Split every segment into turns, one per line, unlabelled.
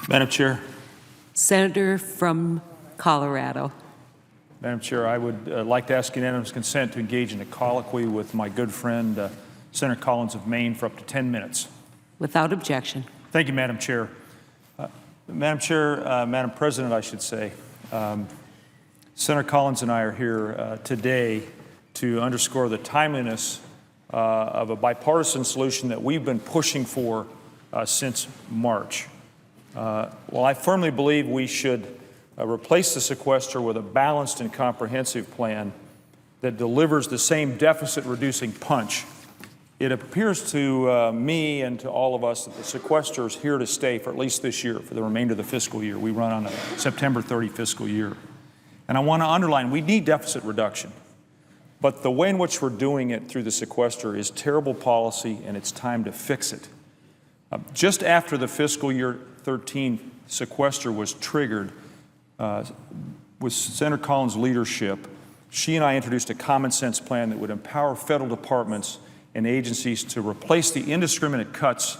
Madam Chair.
Senator from Colorado.
Madam Chair, I would like to ask unanimous consent to engage in a colloquy with my good friend, Senator Collins of Maine, for up to 10 minutes.
Without objection.
Thank you, Madam Chair. Madam President, I should say, Senator Collins and I are here today to underscore the timeliness of a bipartisan solution that we've been pushing for since March. While I firmly believe we should replace the sequester with a balanced and comprehensive plan that delivers the same deficit-reducing punch, it appears to me and to all of us that the sequester is here to stay for at least this year, for the remainder of the fiscal year. We run on a September 30 fiscal year. And I want to underline, we need deficit reduction. But the way in which we're doing it through the sequester is terrible policy, and it's time to fix it. Just after the fiscal year 13 sequester was triggered, with Senator Collins' leadership, she and I introduced a common sense plan that would empower federal departments and agencies to replace the indiscriminate cuts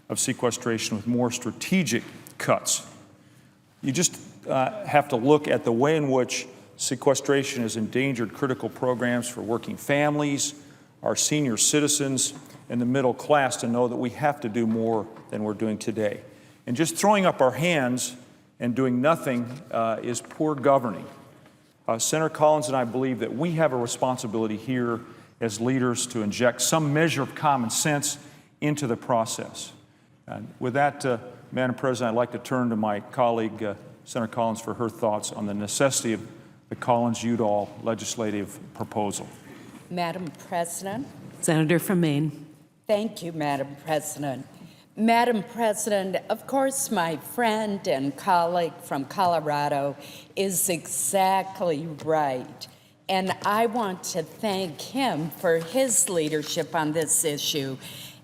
of sequestration with more strategic cuts. You just have to look at the way in which sequestration has endangered critical programs for working families, our senior citizens, and the middle class to know that we have to do more than we're doing today. And just throwing up our hands and doing nothing is poor governing. Senator Collins and I believe that we have a responsibility here as leaders to inject some measure of common sense into the process. And with that, Madam President, I'd like to turn to my colleague, Senator Collins, for her thoughts on the necessity of the Collins-Udall legislative proposal.
Madam President.
Senator from Maine.
Thank you, Madam President. Madam President, of course, my friend and colleague from Colorado is exactly right. And I want to thank him for his leadership on this issue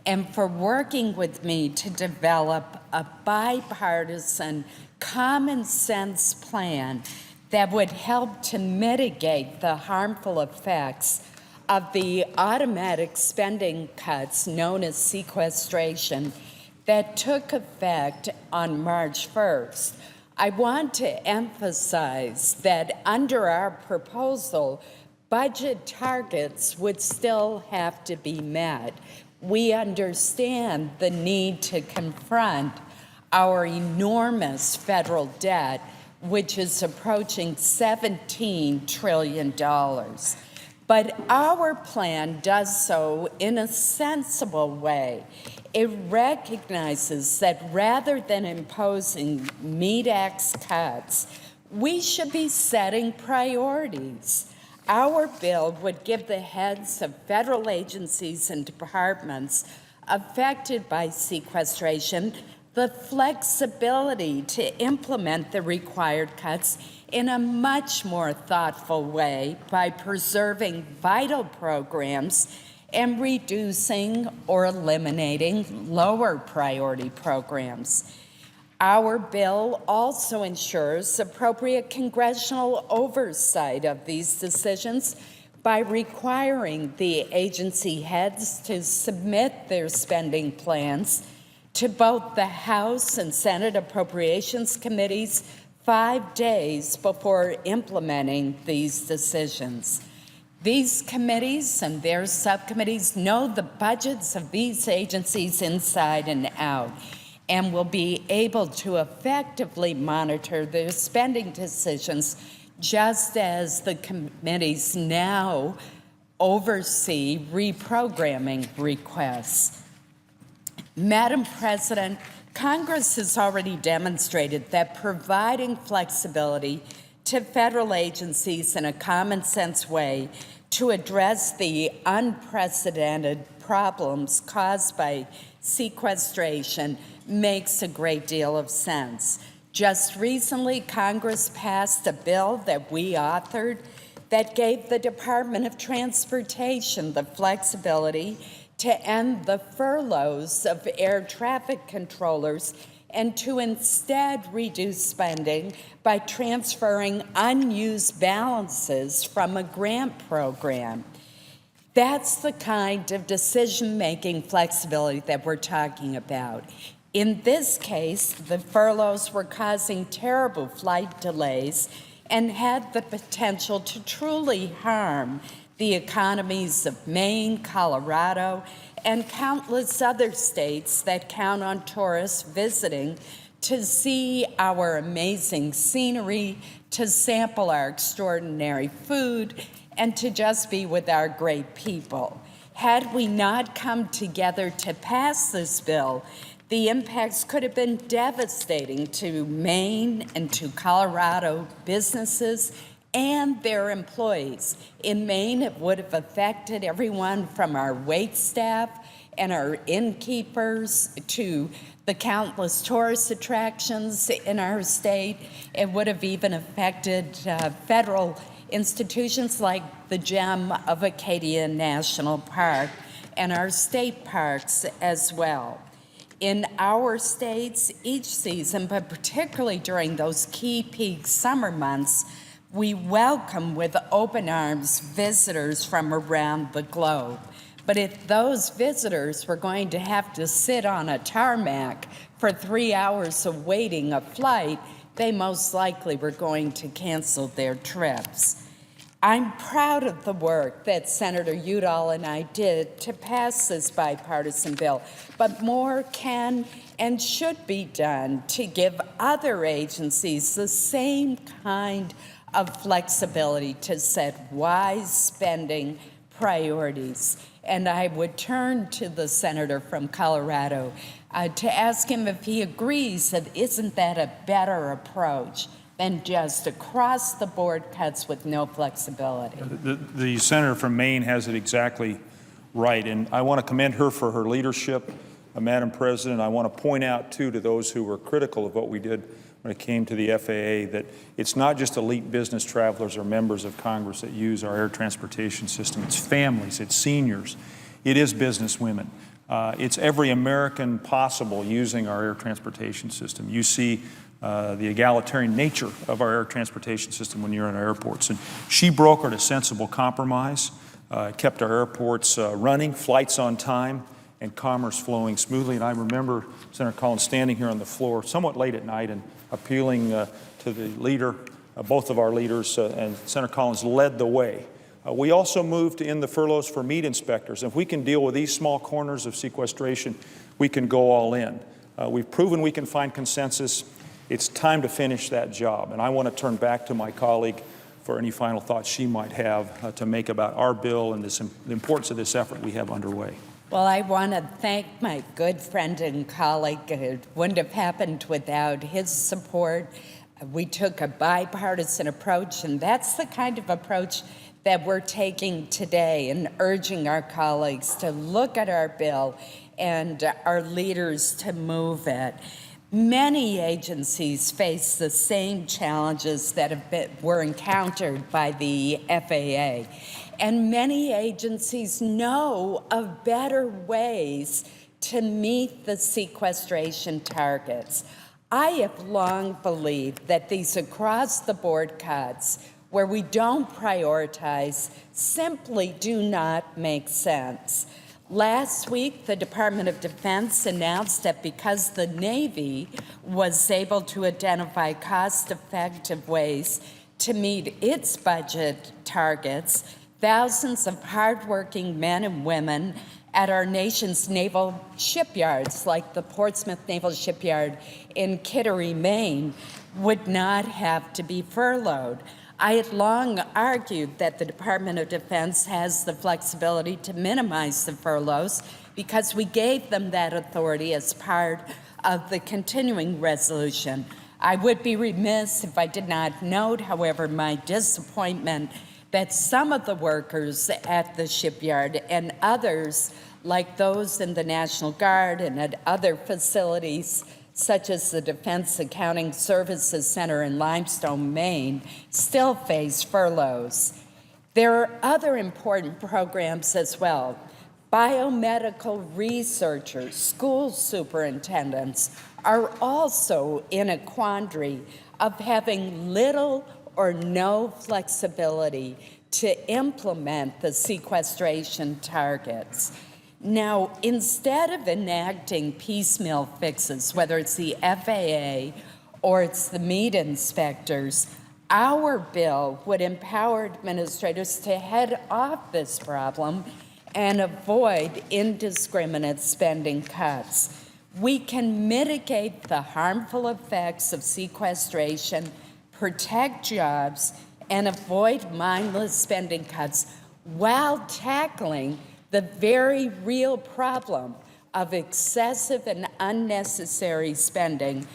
and for working with me to develop a bipartisan, common sense plan that would help to mitigate the harmful effects of the automatic spending cuts known as sequestration that took effect on March 1st. I want to emphasize that under our proposal, budget targets would still have to be met. We understand the need to confront our enormous federal debt, which is approaching $17 trillion. But our plan does so in a sensible way. It recognizes that rather than imposing meat-axe cuts, we should be setting priorities. Our bill would give the heads of federal agencies and departments affected by sequestration the flexibility to implement the required cuts in a much more thoughtful way by preserving vital programs and reducing or eliminating lower priority programs. Our bill also ensures appropriate congressional oversight of these decisions by requiring the agency heads to submit their spending plans to both the House and Senate Appropriations Committees 5 days before implementing these decisions. These committees and their subcommittees know the budgets of these agencies inside and out and will be able to effectively monitor their spending decisions just as the committees now oversee reprogramming requests. Madam President, Congress has already demonstrated that providing flexibility to federal agencies in a common sense way to address the unprecedented problems caused by sequestration makes a great deal of sense. Just recently, Congress passed a bill that we authored that gave the Department of Transportation the flexibility to end the furloughs of air traffic controllers and to instead reduce spending by transferring unused balances from a grant program. That's the kind of decision-making flexibility that we're talking about. In this case, the furloughs were causing terrible flight delays and had the potential to truly harm the economies of Maine, Colorado, and countless other states that count on tourists visiting to see our amazing scenery, to sample our extraordinary food, and to just be with our great people. Had we not come together to pass this bill, the impacts could have been devastating to Maine and to Colorado businesses and their employees. In Maine, it would have affected everyone from our wait staff and our innkeepers to the countless tourist attractions in our state. It would have even affected federal institutions like the gem of Acadia National Park and our state parks as well. In our states, each season, but particularly during those key peak summer months, we welcome with open arms visitors from around the globe. But if those visitors were going to have to sit on a tarmac for 3 hours awaiting a flight, they most likely were going to cancel their trips. I'm proud of the work that Senator Udall and I did to pass this bipartisan bill, but more can and should be done to give other agencies the same kind of flexibility to set wise spending priorities. And I would turn to the senator from Colorado to ask him if he agrees that isn't that a better approach than just across-the-board cuts with no flexibility.
The senator from Maine has it exactly right, and I want to commend her for her leadership, Madam President. I want to point out, too, to those who were critical of what we did when it came to the FAA, that it's not just elite business travelers or members of Congress that use our air transportation system. It's families, it's seniors, it is business women. It's every American possible using our air transportation system. You see the egalitarian nature of our air transportation system when you're in our airports. And she brokered a sensible compromise, kept our airports running, flights on time, and commerce flowing smoothly. And I remember Senator Collins standing here on the floor somewhat late at night and appealing to the leader, both of our leaders, and Senator Collins led the way. We also moved to end the furloughs for meat inspectors. If we can deal with these small corners of sequestration, we can go all in. We've proven we can find consensus. It's time to finish that job. And I want to turn back to my colleague for any final thoughts she might have to make about our bill and the importance of this effort we have underway.
Well, I want to thank my good friend and colleague. It wouldn't have happened without his support. We took a bipartisan approach, and that's the kind of approach that we're taking today and urging our colleagues to look at our bill and our leaders to move it. Many agencies face the same challenges that were encountered by the FAA, and many agencies know of better ways to meet the sequestration targets. I have long believed that these across-the-board cuts, where we don't prioritize, simply do not make sense. Last week, the Department of Defense announced that because the Navy was able to identify cost-effective ways to meet its budget targets, thousands of hardworking men and women at our nation's naval shipyards, like the Portsmouth Naval Shipyard in Kittery, Maine, would not have to be furloughed. I had long argued that the Department of Defense has the flexibility to minimize the furloughs because we gave them that authority as part of the continuing resolution. I would be remiss if I did not note, however, my disappointment that some of the workers at the shipyard and others, like those in the National Guard and at other facilities, such as the Defense Accounting Services Center in Limestone, Maine, still face furloughs. There are other important programs as well. Biomedical researchers, school superintendents are also in a quandary of having little or no flexibility to implement the sequestration targets. Now, instead of enacting piecemeal fixes, whether it's the FAA or it's the meat inspectors, our bill would empower administrators to head off this problem and avoid indiscriminate spending cuts. We can mitigate the harmful effects of sequestration, protect jobs, and avoid mindless spending cuts while tackling the very real problem of excessive and unnecessary spending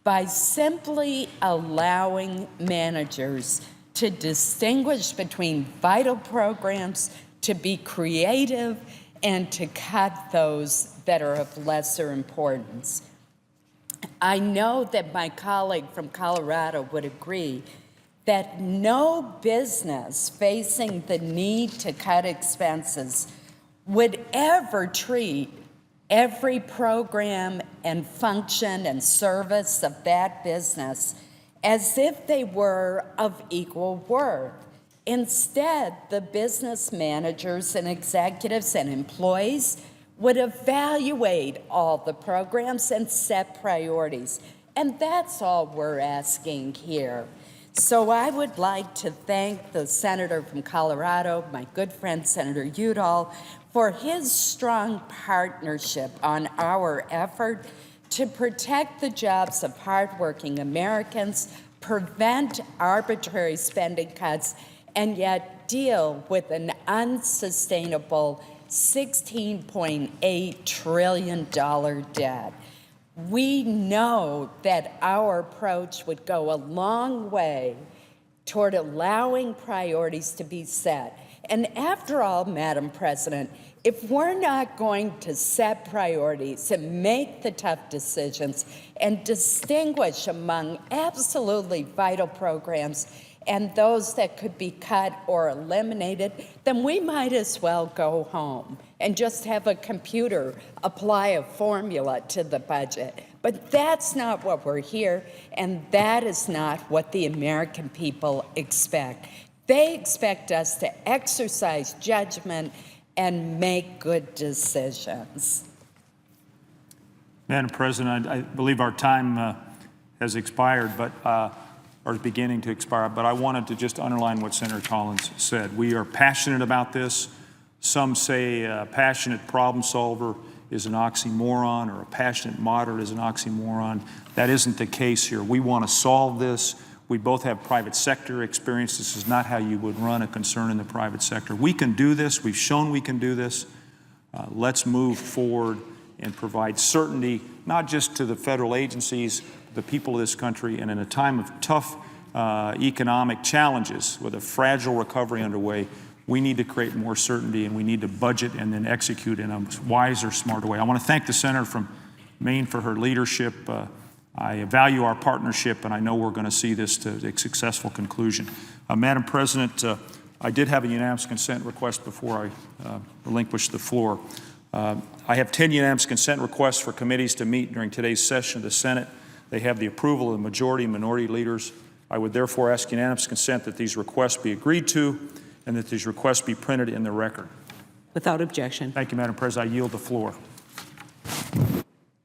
by simply allowing managers to distinguish between vital programs, to be creative, and to cut those that are of lesser importance. I know that my colleague from Colorado would agree that no business facing the need to cut expenses would ever treat every program and function and service of that business as if they were of equal worth. Instead, the business managers and executives and employees would evaluate all the programs and set priorities. And that's all we're asking here. So I would like to thank the senator from Colorado, my good friend Senator Udall, for his strong partnership on our effort to protect the jobs of hardworking Americans, prevent arbitrary spending cuts, and yet deal with an unsustainable $16.8 trillion debt. We know that our approach would go a long way toward allowing priorities to be set. And after all, Madam President, if we're not going to set priorities and make the tough decisions and distinguish among absolutely vital programs and those that could be cut or eliminated, then we might as well go home and just have a computer apply a formula to the budget. But that's not what we're here, and that is not what the American people expect. They expect us to exercise judgment and make good decisions.
Madam President, I believe our time has expired, or is beginning to expire, but I wanted to just underline what Senator Collins said. We are passionate about this. Some say a passionate problem solver is an oxymoron, or a passionate moderate is an oxymoron. That isn't the case here. We want to solve this. We both have private sector experience. This is not how you would run a concern in the private sector. We can do this. We've shown we can do this. Let's move forward and provide certainty, not just to the federal agencies, the people of this country, and in a time of tough economic challenges with a fragile recovery underway, we need to create more certainty, and we need to budget and then execute in a wiser, smarter way. I want to thank the senator from Maine for her leadership. I value our partnership, and I know we're going to see this to a successful conclusion. Madam President, I did have a unanimous consent request before I relinquish the floor. I have 10 unanimous consent requests for committees to meet during today's session of the Senate. They have the approval of the majority and minority leaders. I would therefore ask unanimous consent that these requests be agreed to and that these requests be printed in the record.
Without objection.
Thank you, Madam President. I yield the floor.